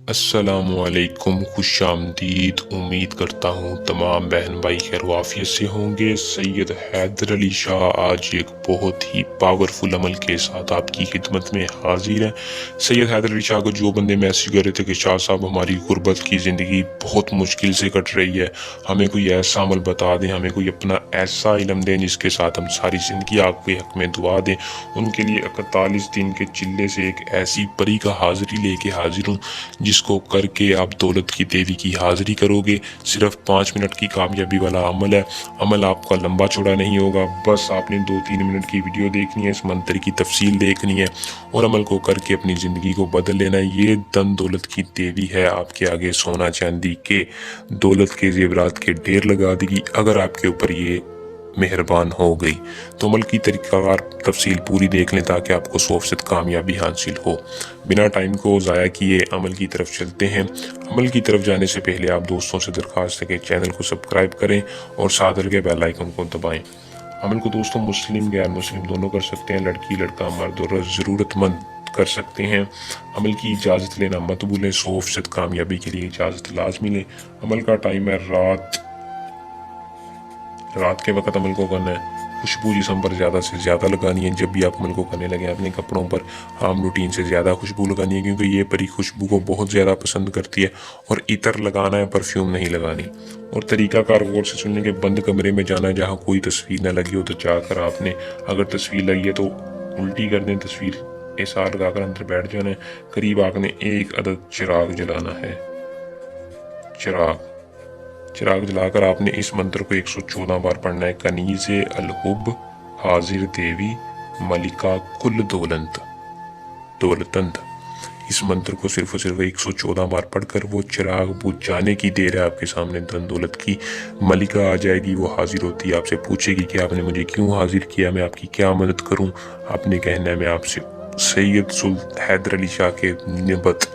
السلام علیکم، خوش آمدید۔ امید کرتا ہوں تمام بہن بھائی خیر و عافیت سے ہوں گے۔ سید حیدر علی شاہ آج ایک بہت ہی پاورفل عمل کے ساتھ آپ کی خدمت میں حاضر ہے۔ سید حیدر علی شاہ کو جو بندے میسج کر رہے تھے کہ شاہ صاحب ہماری غربت کی زندگی بہت مشکل سے کٹ رہی ہے، ہمیں کوئی ایسا عمل بتا دیں، ہمیں کوئی اپنا ایسا علم دیں جس کے ساتھ ہم ساری زندگی آپ کے حق میں دعا دیں، ان کے لیے 41 دن کے چلے سے ایک ایسی پری کا حاضری لے کے حاضر ہوں جس کو کر کے آپ دولت کی دیوی کی حاضری کرو گے۔ صرف 5 منٹ کی کامیابی والا عمل ہے۔ عمل آپ کا لمبا چوڑا نہیں ہوگا، بس آپ نے 2-3 منٹ کی ویڈیو دیکھنی ہے، اس منتر کی تفصیل دیکھنی ہے اور عمل کو کر کے اپنی زندگی کو بدل لینا ہے۔ یہ دن دولت کی دیوی ہے، آپ کے آگے سونا چاندی کے دولت کے زیورات کے ڈھیر لگا دے گی اگر آپ کے اوپر یہ مہربان ہو گئی۔ تو عمل کی طریقہ کار تفصیل پوری دیکھ لیں تاکہ آپ کو 100% کامیابی حاصل ہو۔ بنا ٹائم کو ضائع کیے عمل کی طرف چلتے ہیں۔ عمل کی طرف جانے سے پہلے آپ دوستوں سے درخواست ہے کہ چینل کو سبسکرائب کریں اور ساتھ لگے بیل آئیکن کو دبائیں۔ عمل کو دوستوں مسلم غیر مسلم دونوں کر سکتے ہیں، لڑکی لڑکا مرد اور ضرورت مند کر سکتے ہیں۔ عمل کی اجازت لینا مت بھولیں، 100% کامیابی کے لیے اجازت لازمی لیں۔ عمل کا ٹائم ہے رات کے وقت عمل کو کرنا ہے۔ خوشبو جسم پر زیادہ سے زیادہ لگانی ہے۔ جب بھی آپ عمل کو کرنے لگے اپنے کپڑوں پر عام روٹین سے زیادہ خوشبو لگانی ہے، کیونکہ یہ پری خوشبو کو بہت زیادہ پسند کرتی ہے۔ اور عطر لگانا ہے، پرفیوم نہیں لگانی۔ اور طریقہ کار غور سے سننے کے بند کمرے میں جانا ہے جہاں کوئی تصویر نہ لگی ہو، تو جا کر آپ نے اگر تصویر لگی ہے تو الٹی کر دیں، تصویر ایسا لگا کر اندر بیٹھ جانا ہے۔ قریب آپ نے 1 عدد چراغ جلانا ہے۔ چراغ جلا کر آپ نے اس منتر کو 114 بار پڑھنا ہے۔ کنیز الحب حاضر دیوی ملکہ کل دولتند۔ اس منتر کو صرف 114 بار پڑھ کر وہ چراغ بجھ جانے کی دیر ہے، آپ کے سامنے دھن دولت کی ملکہ آ جائے گی۔ وہ حاضر ہوتی ہے، آپ سے پوچھے گی کہ آپ نے مجھے کیوں حاضر کیا، میں آپ کی کیا مدد کروں۔ آپ نے کہنا ہے میں آپ سے سید حیدر علی شاہ کے نسبت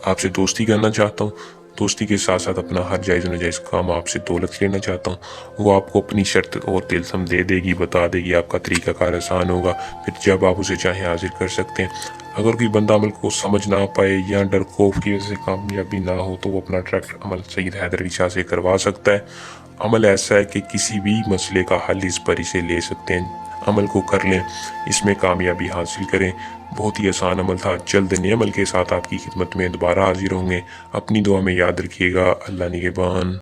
آپ سے دوستی کرنا چاہتا ہوں، دوستی کے ساتھ ساتھ اپنا ہر جائز و ناجائز کام آپ سے دولت لینا چاہتا ہوں۔ وہ آپ کو اپنی شرط اور طلسم دے دے گی، بتا دے گی، آپ کا طریقہ کار آسان ہوگا، پھر جب آپ اسے چاہیں حاضر کر سکتے ہیں۔ اگر کوئی بندہ عمل کو سمجھ نہ پائے یا ڈر خوف کی وجہ سے کامیابی نہ ہو تو وہ اپنا ڈائریکٹ عمل سید حیدر علی شاہ سے کروا سکتا ہے۔ عمل ایسا ہے کہ کسی بھی مسئلے کا حل اس پری سے لے سکتے ہیں۔ عمل کو کر لیں، اس میں کامیابی حاصل کریں۔ بہت ہی آسان عمل تھا۔ جلد نئے عمل کے ساتھ آپ کی خدمت میں دوبارہ حاضر ہوں گے۔ اپنی دعا میں یاد رکھیے گا۔ اللہ نگہبان۔